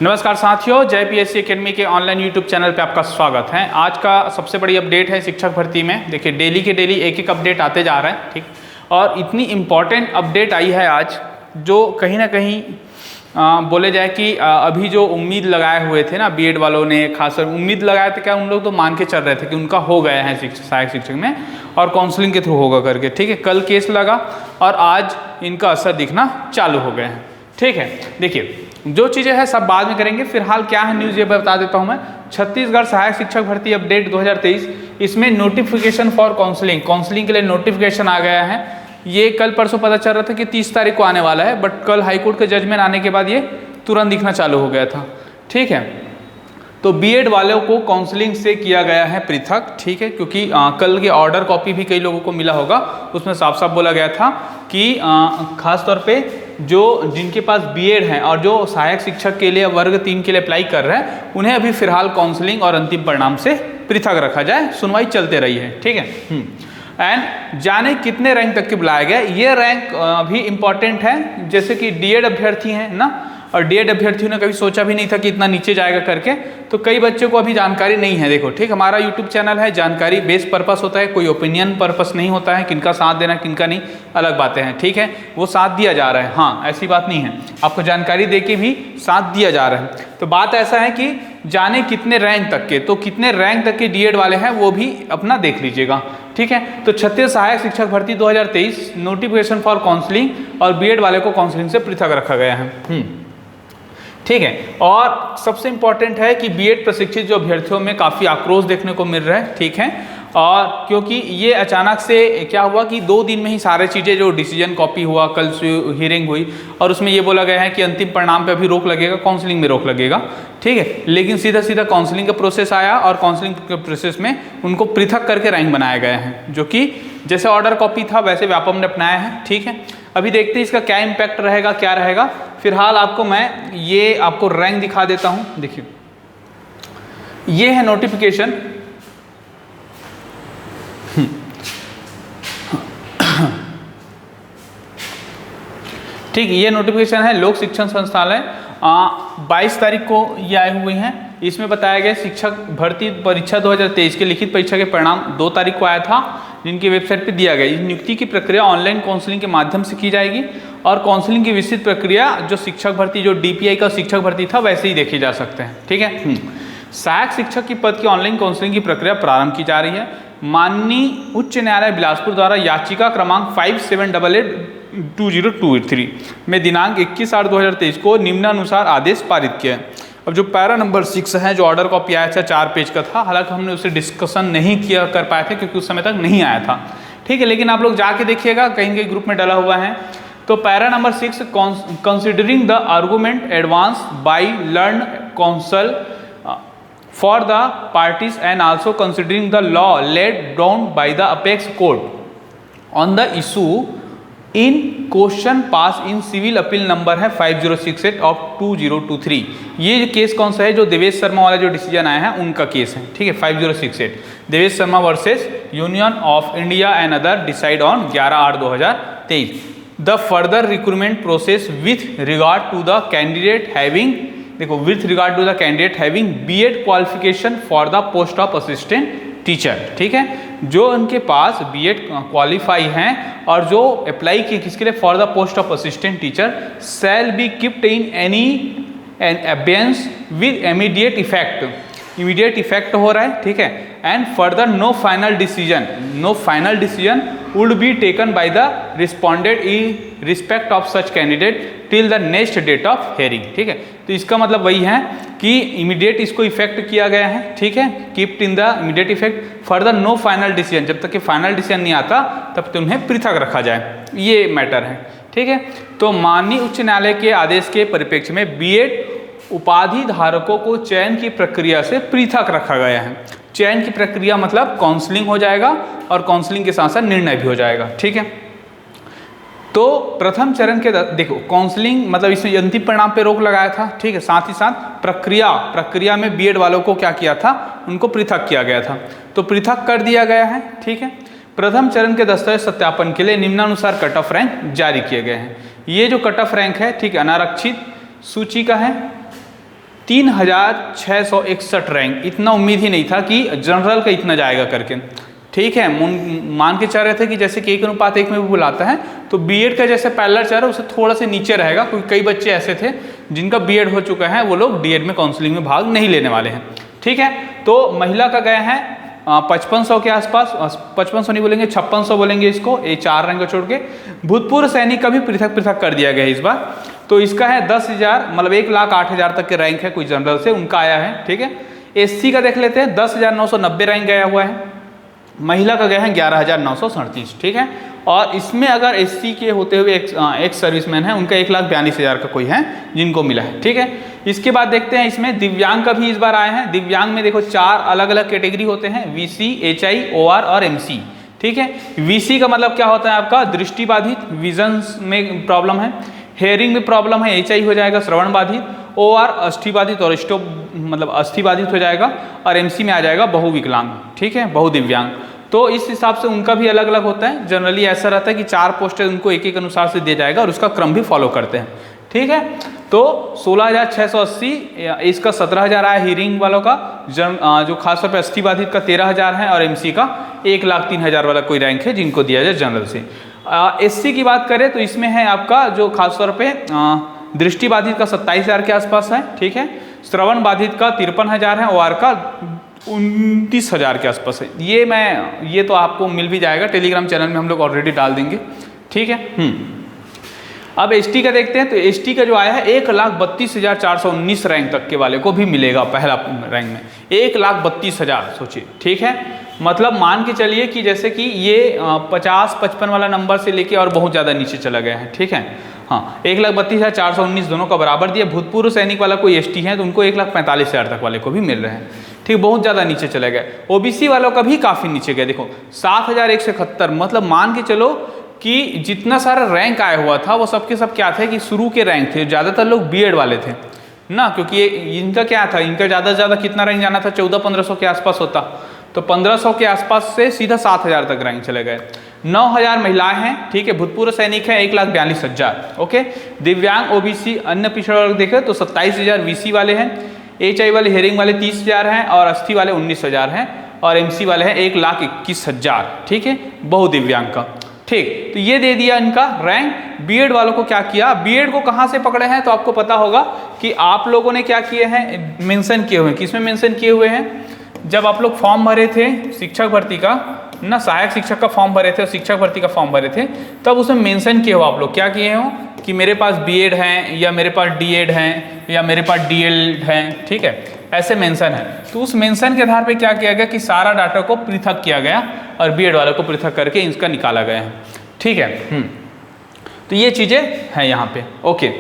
नमस्कार साथियों, जय पीएससी एकेडमी के ऑनलाइन यूट्यूब चैनल पे आपका स्वागत है। आज का सबसे बड़ी अपडेट है शिक्षक भर्ती में। देखिए डेली के डेली एक एक अपडेट आते जा रहा है, ठीक। और इतनी इम्पॉर्टेंट अपडेट आई है आज, जो कहीं ना कहीं बोले जाए कि अभी जो उम्मीद लगाए हुए थे ना बीएड वालों ने, खासकर उम्मीद लगाए थे क्या, उन लोग तो मान के चल रहे थे कि उनका हो गया है सहायक शिक्षक में और काउंसलिंग के थ्रू होगा करके, ठीक है। कल केस लगा और आज इनका असर दिखना चालू हो गया है, ठीक है। देखिए जो चीज़ें हैं सब बाद में करेंगे, फिलहाल क्या है न्यूज़ ये बता देता हूँ मैं। छत्तीसगढ़ सहायक शिक्षक भर्ती अपडेट 2023, इसमें नोटिफिकेशन फॉर काउंसलिंग के लिए नोटिफिकेशन आ गया है। ये कल परसों पता चल रहा था कि 30 तारीख को आने वाला है, बट कल हाईकोर्ट के जजमेंट आने के बाद ये तुरंत दिखना चालू हो गया था, ठीक है। तो बीएड वालों को काउंसलिंग से किया गया है पृथक, ठीक है, क्योंकि कल के ऑर्डर कॉपी भी कई लोगों को मिला होगा, उसमें साफ साफ बोला गया था कि खास तौर पे जो जिनके पास बीएड है और जो सहायक शिक्षक के लिए वर्ग 3 के लिए अप्लाई कर रहे हैं, उन्हें अभी फिलहाल काउंसलिंग और अंतिम परिणाम से पृथक रखा जाए, सुनवाई चलते रही है, ठीक है। एंड जाने कितने रैंक तक के बुलाया गया, ये रैंक भी इम्पॉर्टेंट है। जैसे कि डीएड अभ्यर्थी हैं ना, और डीएड अभ्यर्थियों ने कभी सोचा भी नहीं था कि इतना नीचे जाएगा करके, तो कई बच्चों को अभी जानकारी नहीं है। देखो ठीक, हमारा यूट्यूब चैनल है, जानकारी बेस्ड पर्पस होता है, कोई ओपिनियन पर्पस नहीं होता है, किनका साथ देना किनका नहीं, अलग बातें हैं, ठीक है। वो साथ दिया जा रहा है, हाँ ऐसी बात नहीं है, आपको जानकारी दे के भी साथ दिया जा रहा है। तो बात ऐसा है कि जाने कितने रैंक तक के, तो कितने रैंक तक के डीएड वाले हैं वो भी अपना देख लीजिएगा, ठीक है। तो छत्तीसगढ़ सहायक शिक्षक भर्ती 2023 नोटिफिकेशन फॉर काउंसलिंग और बीएड वाले को काउंसलिंग से पृथक रखा गया है, ठीक है। और सबसे इंपॉर्टेंट है कि बीएड प्रशिक्षित जो अभ्यर्थियों में काफ़ी आक्रोश देखने को मिल रहा है, ठीक है। और क्योंकि ये अचानक से क्या हुआ कि 2 दिन में ही सारे चीज़ें, जो डिसीजन कॉपी हुआ, कल हियरिंग हुई और उसमें ये बोला गया है कि अंतिम परिणाम पे अभी रोक लगेगा, काउंसलिंग में रोक लगेगा, ठीक है। लेकिन सीधा सीधा काउंसलिंग का प्रोसेस आया और काउंसलिंग के प्रोसेस में उनको पृथक करके रैंक बनाया गया है, जो कि जैसे ऑर्डर कॉपी था वैसे व्यापम ने अपनाया है, ठीक है। अभी देखते हैं इसका क्या इम्पैक्ट रहेगा, क्या रहेगा। फिलहाल आपको मैं ये आपको रैंक दिखा देता हूँ। देखिए ये है नोटिफिकेशन, ठीक, ये नोटिफिकेशन है लोक शिक्षण संस्थालय 22 तारीख को ये आए हुए हैं। इसमें बताया गया शिक्षक भर्ती परीक्षा 2023 के लिखित परीक्षा के परिणाम 2 तारीख को आया था, जिनकी वेबसाइट पे दिया गया। इस नियुक्ति की प्रक्रिया ऑनलाइन काउंसलिंग के माध्यम से की जाएगी और काउंसलिंग की विस्तृत प्रक्रिया जो शिक्षक भर्ती, जो डीपीआई का शिक्षक भर्ती था, वैसे ही देखे जा सकते हैं, ठीक है। सहायक शिक्षक की पद की ऑनलाइन काउंसलिंग की प्रक्रिया प्रारंभ की जा रही है। माननीय उच्च न्यायालय बिलासपुर द्वारा याचिका क्रमांक 57882023 में दिनांक 21/8/2023 को निम्नानुसार आदेश पारित किया है। अब जो पैरा नंबर 6 है, जो ऑर्डर कॉपी आया था 4 पेज का था, हालांकि हमने उसे डिस्कशन नहीं किया कर पाए थे क्योंकि उस समय तक नहीं आया था, ठीक है। लेकिन आप लोग जाके देखिएगा, कहीं कहीं ग्रुप में डला हुआ है। तो para number 6, considering the argument advance by learn counsel for the parties and also considering the law laid down by the apex court on the issue in question passed in civil appeal number है 5068 of 2023। ये case कौन सा है, जो देवेश शर्मा वाला जो decision आया है उनका केस है, ठीक है। 5068 Devesh Sharma versus union of India and other decide on 11/8/2023। The further recruitment process with regard to the candidate having, देखो with regard to the candidate having B Ed qualification for the post of assistant teacher, ठीक है। जो उनके पास BEd qualify हैं और जो apply किए किसके लिए, for the post of assistant teacher, shall be kept in any an abeyance with immediate effect हो रहा है, ठीक है। And further no final decision would be taken by the respondent in respect of such candidate till the next date of hearing, ठीक है। तो इसका मतलब वही है कि इमीडिएट इसको इफेक्ट किया गया है, ठीक है, kept in the immediate effect, further no final decision, जब तक कि फाइनल डिसीजन नहीं आता तब तक उन्हें पृथक रखा जाए, ये मैटर है, ठीक है। तो माननीय उच्च न्यायालय के आदेश के परिप्रेक्ष्य में बीएड उपाधि धारकों को चयन की प्रक्रिया से पृथक रखा गया है। चयन की प्रक्रिया मतलब काउंसलिंग हो जाएगा और काउंसलिंग के साथ साथ निर्णय भी हो जाएगा, ठीक है। तो प्रथम चरण के देखो काउंसलिंग मतलब इसमें अंतिम परिणाम पे रोक लगाया था, ठीक है। साथ ही साथ प्रक्रिया में बीएड वालों को क्या किया था, उनको पृथक किया गया था, तो पृथक कर दिया गया है, ठीक है। प्रथम चरण के दस्तावेज सत्यापन के लिए निम्नानुसार कट ऑफ रैंक जारी किए गए हैं। ये जो कट ऑफ रैंक है, ठीक है, अनारक्षित सूची का है, 3661 रैंक। इतना उम्मीद ही नहीं था कि जनरल का इतना जाएगा करके। ठीक है, मान के चल रहे थे कि जैसे कि 1:1 में भी बुलाता है तो बीएड का जैसे पैरेलल चल रहा है उससे थोड़ा से नीचे रहेगा, क्योंकि कई बच्चे ऐसे थे जिनका बीएड हो चुका है, वो लोग डीएड में काउंसलिंग में भाग नहीं लेने वाले हैं। ठीक है, तो महिला का गया है 5500 के आसपास, 5500 नहीं बोलेंगे 5600 बोलेंगे इसको, ये 4 रैंक को छोड़ के। भूतपूर्व सैनिक का भी पृथक पृथक कर दिया गया है इस बार, तो इसका है 10,000 मतलब 1,08,000 तक के रैंक है, कोई जनरल से उनका आया है। ठीक है, एससी का देख लेते हैं 10,990 रैंक गया हुआ है, महिला का गया है 11,937। ठीक है, और इसमें अगर एससी के होते हुए एक सर्विसमैन है उनका 1,42,000 का कोई है जिनको मिला है। ठीक है, इसके बाद देखते हैं इसमें दिव्यांग का भी इस बार आया है। दिव्यांग में देखो 4 अलग अलग कैटेगरी होते हैं, वीसी, एचआई, ओआर और एमसी। ठीक है, वीसी का मतलब क्या होता है आपका दृष्टिबाधित, विजन्स में प्रॉब्लम है, हेयरिंग में प्रॉब्लम है, एचआई हो जाएगा श्रवण बाधित, ओआर अष्टिबाधित और मतलब अष्टिबाधित हो जाएगा, और एमसी में आ जाएगा बहुविकलांग। ठीक है, बहुदिव्यांग। तो इस हिसाब से उनका भी अलग अलग होता है। जनरली ऐसा रहता है कि 4 पोस्टें उनको एक एक अनुसार से दिया जाएगा और उसका क्रम भी फॉलो करते हैं। ठीक है, तो 16,680, इसका 17,000 आया हीरिंग वालों का, जो खासतौर पर अष्टिबाधित का 13,000 है, और एमसी का 1,03,000 वाला कोई रैंक है जिनको दिया जाए जनरल से। एससी की बात करें तो इसमें है आपका जो खासतौर पर दृष्टिबाधित का 27,000 के आसपास है। ठीक है, श्रवण बाधित का 53,000 है, ओआर का 29,000 के आसपास है। ये तो आपको मिल भी जाएगा, टेलीग्राम चैनल में हम लोग ऑलरेडी डाल देंगे। ठीक है, अब एसटी का देखते हैं, तो एसटी का जो आया है 1,32,419 रैंक तक के वाले को भी मिलेगा पहला रैंक में, 1,32,000 सोचिए। ठीक है, मतलब मान के चलिए कि जैसे कि ये 50-55 वाला नंबर से लेके और बहुत ज़्यादा नीचे चला गया है। ठीक है, हाँ, 1,32,419 दोनों का बराबर दिया। भूतपूर्व सैनिक वाला कोई एसटी है तो उनको 1,45,000 तक वाले को भी मिल रहे हैं। ठीक, बहुत ज़्यादा नीचे चले गए। ओबीसी वालों का भी काफ़ी नीचे गए, देखो 7,171। मतलब मान के चलो कि जितना सारा रैंक आया हुआ था वो सबके सब क्या थे कि शुरू के रैंक थे, ज़्यादातर लोग बीएड वाले थे ना, क्योंकि इनका क्या था, इनका ज़्यादा से ज़्यादा कितना रैंक जाना था, 1400-1500 के आसपास होता, तो 1500 के आसपास से सीधा 7,000 तक रैंक चले गए। 9,000 महिलाएं हैं। ठीक है, भूतपूर्व सैनिक है 1,42,000। ओके, दिव्यांग, ओबीसी, अन्य पिछड़ा वर्ग देखें तो 27,000 वीसी वाले हैं, एचआई वाले, हेयरिंग वाले 30,000 हैं, और अस्थि वाले 19,000 हैं, और एमसी वाले हैं 1,21,000। ठीक है, बहुदिव्यांग का। ठीक, तो ये दे दिया इनका रैंक। बीएड वालों को क्या किया, बीएड को कहाँ से पकड़े हैं तो आपको पता होगा कि आप लोगों ने क्या किए हैं, मेंशन किए हुए हैं। किसमें मेंशन किए हुए हैं, जब आप लोग फॉर्म भरे थे शिक्षक भर्ती का ना, सहायक शिक्षक का फॉर्म भरे थे और शिक्षक भर्ती का फॉर्म भरे थे, तब उसमें मेंशन किए हो आप लोग, क्या किए हो कि मेरे पास बीएड है, या मेरे पास डीएड है, या मेरे पास डीएल है। ठीक है, ऐसे मेंशन है। तो उस मेंशन के आधार पे क्या किया गया कि सारा डाटा को पृथक किया गया और बीएड वालों को पृथक करके इसका निकाला गया है। ठीक है, तो ये चीज़ें हैं यहाँ पे। ओके,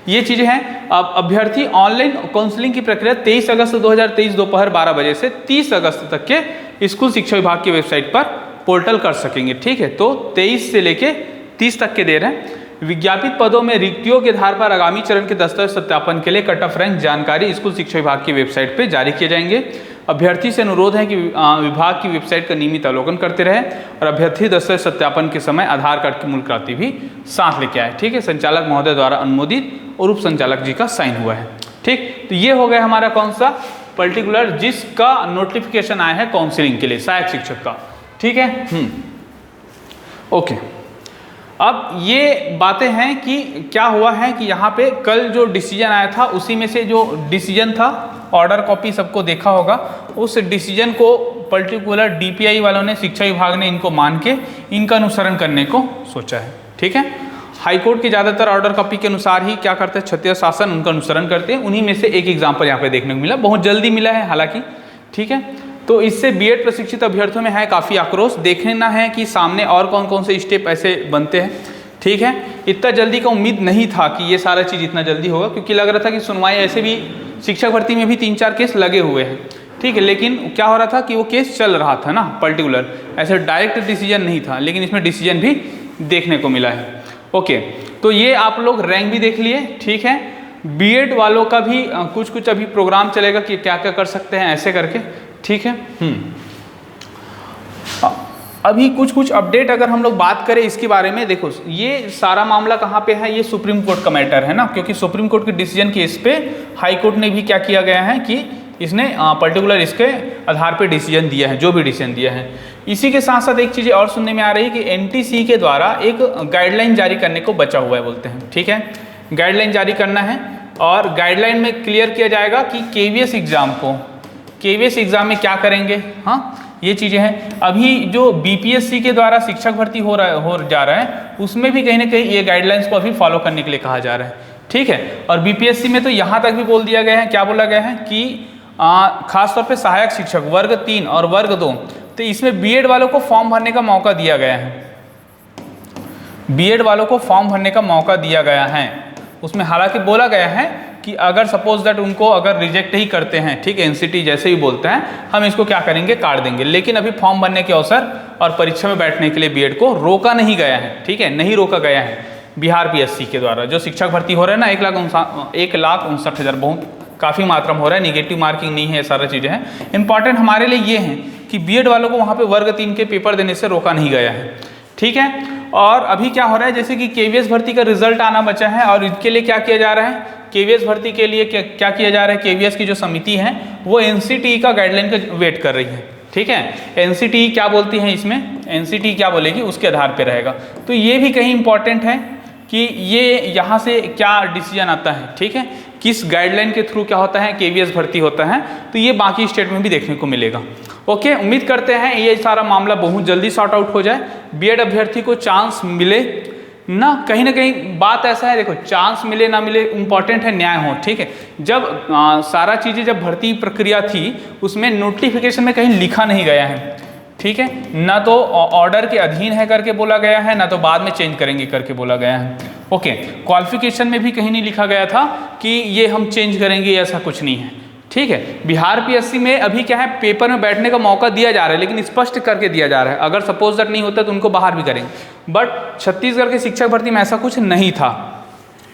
ये चीज़ें हैं। अब अभ्यर्थी ऑनलाइन काउंसलिंग की प्रक्रिया 23 अगस्त 2023 दोपहर 12 बजे से 30 अगस्त तक के स्कूल शिक्षा विभाग की वेबसाइट पर पोर्टल कर सकेंगे। ठीक है, तो 23 से लेके 30 तक के दे रहे हैं। विज्ञापित पदों में रिक्तियों के आधार पर आगामी चरण के दस्तावेज सत्यापन के लिए कट ऑफ रैंक जानकारी स्कूल शिक्षा विभाग की वेबसाइट पर जारी किए जाएंगे। अभ्यर्थी से अनुरोध है कि विभाग की वेबसाइट का नियमित अवलोकन करते रहे, और अभ्यर्थी दस्तावेज सत्यापन के समय आधार कार्ड की मूल प्रति भी साथ लेके आए। ठीक है, संचालक महोदय द्वारा अनुमोदित और उप संचालक जी का साइन हुआ है। ठीक, तो ये हो गया हमारा कौन सा पर्टिकुलर जिसका नोटिफिकेशन आया है काउंसलिंग के लिए, सहायक शिक्षक का। ठीक है, ओके। अब ये बातें हैं कि क्या हुआ है कि यहाँ पे कल जो डिसीजन आया था उसी में से जो डिसीजन था, ऑर्डर कॉपी सबको देखा होगा, उस डिसीजन को पर्टिकुलर डीपीआई वालों ने, शिक्षा विभाग ने इनको मान के इनका अनुसरण करने को सोचा है। ठीक है, हाईकोर्ट के ज़्यादातर ऑर्डर कॉपी के अनुसार ही क्या करते हैं, क्षत्रिय शासन उनका अनुसरण करते हैं। उन्हीं में से एक एग्जाम्पल यहाँ पे देखने को मिला, बहुत जल्दी मिला है हालांकि। ठीक है, तो इससे बीएड प्रशिक्षित अभ्यर्थियों में है काफ़ी आक्रोश। देखना है कि सामने और कौन कौन से स्टेप ऐसे बनते हैं। ठीक है, इतना जल्दी का उम्मीद नहीं था कि ये सारा चीज़ इतना जल्दी होगा, क्योंकि लग रहा था कि सुनवाई ऐसे भी शिक्षक भर्ती में भी 3-4 केस लगे हुए हैं। ठीक है, लेकिन क्या हो रहा था कि वो केस चल रहा था ना पर्टिकुलर, ऐसे डायरेक्ट डिसीजन नहीं था, लेकिन इसमें डिसीजन भी देखने को मिला है। ओके, तो ये आप लोग रैंक भी देख लिए। ठीक है, बीएड वालों का भी कुछ अभी प्रोग्राम चलेगा कि क्या क्या कर सकते हैं ऐसे करके। ठीक है, अभी कुछ अपडेट अगर हम लोग बात करें इसके बारे में, देखो ये सारा मामला कहाँ पे है, ये सुप्रीम कोर्ट का मैटर है ना, क्योंकि सुप्रीम कोर्ट के डिसीजन के इस पे हाई कोर्ट ने भी क्या किया गया है कि इसने पर्टिकुलर इसके आधार पे डिसीजन दिया है, जो भी डिसीजन दिया है। इसी के साथ साथ एक चीज़ और सुनने में आ रही है कि एनटीसी के द्वारा एक गाइडलाइन जारी करने को बचा हुआ है बोलते हैं, ठीक है, गाइडलाइन जारी करना है और गाइडलाइन में क्लियर किया जाएगा कि केवीएस एग्जाम को, केवीएस एग्जाम में क्या करेंगे, हाँ ये चीज़ें हैं। अभी जो बीपीएससी के द्वारा शिक्षक भर्ती हो जा रहा है उसमें भी कहीं ना कहीं ये गाइडलाइंस को अभी फॉलो करने के लिए कहा जा रहा है, ठीक है। और बीपीएससी में तो यहाँ तक भी बोल दिया गया है, क्या बोला गया है कि खासतौर पे सहायक शिक्षक वर्ग 3 और वर्ग 2, तो इसमें बीएड वालों को फॉर्म भरने का मौका दिया गया है, बीएड वालों को फॉर्म भरने का मौका दिया गया है। उसमें हालांकि बोला गया है कि अगर सपोज दैट उनको अगर रिजेक्ट ही करते हैं, ठीक है, एनसीटी जैसे ही बोलते हैं हम इसको क्या करेंगे, काट देंगे, लेकिन अभी फॉर्म भरने के अवसर और परीक्षा में बैठने के लिए बीएड को रोका नहीं गया है, ठीक है, नहीं रोका गया है बिहार पीएससी के द्वारा। जो शिक्षक भर्ती हो रहा है ना 1,59,000 बहुत काफ़ी मात्रा में हो रहा है, निगेटिव मार्किंग नहीं है, सारा चीज़ें हैं। इंपॉर्टेंट हमारे लिए ये हैं कि बीएड वालों को वहाँ पे वर्ग 3 के पेपर देने से रोका नहीं गया है, ठीक है। और अभी क्या हो रहा है, जैसे कि केवीएस भर्ती का रिजल्ट आना बचा है और इसके लिए क्या किया जा रहा है, केवीएस भर्ती के लिए क्या किया जा रहा है, केवीएस की जो समिति है वो एनसीटी का गाइडलाइन का वेट कर रही है, ठीक है। एनसीटी क्या बोलती है इसमें, एनसीटी क्या बोलेगी उसके आधार पर रहेगा। तो ये भी कहीं इंपॉर्टेंट है कि ये यहाँ से क्या डिसीजन आता है, ठीक है, किस गाइडलाइन के थ्रू क्या होता है, केवीएस भर्ती होता है, तो ये बाकी स्टेट में भी देखने को मिलेगा। ओके, उम्मीद करते हैं ये सारा मामला बहुत जल्दी सॉर्ट आउट हो जाए, बीएड अभ्यर्थी को चांस मिले ना, कहीं ना कहीं बात ऐसा है, देखो चांस मिले ना मिले इम्पॉर्टेंट है न्याय हो, ठीक है। जब सारा चीज़ें जब भर्ती प्रक्रिया थी उसमें नोटिफिकेशन में कहीं लिखा नहीं गया है, ठीक है, ना तो ऑर्डर के अधीन है करके बोला गया है, ना तो बाद में चेंज करेंगे करके बोला गया है। ओके, क्वालिफिकेशन में भी कहीं नहीं लिखा गया था कि ये हम चेंज करेंगे, ऐसा कुछ नहीं है, ठीक है। बिहार पीएससी में अभी क्या है, पेपर में बैठने का मौका दिया जा रहा है, लेकिन स्पष्ट करके दिया जा रहा है, अगर सपोज दैट नहीं होता तो उनको बाहर भी करेंगे, बट छत्तीसगढ़ के शिक्षक भर्ती में ऐसा कुछ नहीं था।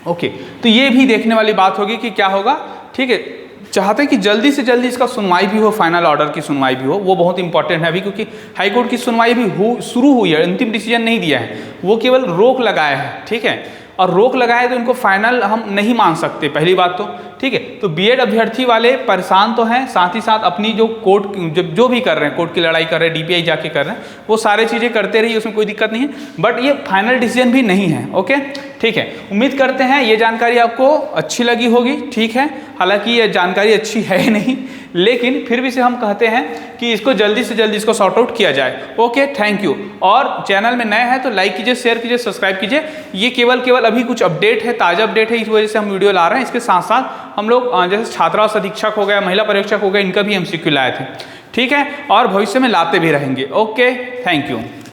ओके, तो ये भी देखने वाली बात होगी कि क्या होगा, ठीक है। चाहते हैं कि जल्दी से जल्दी इसका सुनवाई भी हो, फाइनल ऑर्डर की सुनवाई भी हो, वो बहुत इंपॉर्टेंट है अभी, क्योंकि हाईकोर्ट की सुनवाई भी शुरू हुई है, अंतिम डिसीजन नहीं दिया है, वो केवल रोक लगाया है, ठीक है। और रोक लगाए तो इनको फाइनल हम नहीं मान सकते, पहली बात तो, ठीक है। तो बीएड अभ्यर्थी वाले परेशान तो हैं, साथ ही साथ अपनी जो कोर्ट जो भी कर रहे हैं, कोर्ट की लड़ाई कर रहे हैं, डीपीआई जाके कर रहे हैं, वो सारे चीज़ें करते रहिए, उसमें कोई दिक्कत नहीं है, बट ये फाइनल डिसीजन भी नहीं है। ओके, ठीक है, उम्मीद करते हैं ये जानकारी आपको अच्छी लगी होगी, ठीक है। हालांकि ये जानकारी अच्छी है ही नहीं, लेकिन फिर भी से हम कहते हैं कि इसको जल्दी से जल्दी इसको सॉर्ट आउट किया जाए। Okay, thank you. और चैनल में नए हैं तो लाइक कीजिए, शेयर कीजिए, सब्सक्राइब कीजिए। ये केवल अभी कुछ अपडेट है, ताज़ा अपडेट है, इस वजह से हम वीडियो ला रहे हैं। इसके साथ साथ हम लोग जैसे छात्रावास अधीक्षक हो गया, महिला पर्यवेक्षक हो गया, इनका भी एमसीक्यू लाए थे, ठीक है, और भविष्य में लाते भी रहेंगे। Okay, thank you.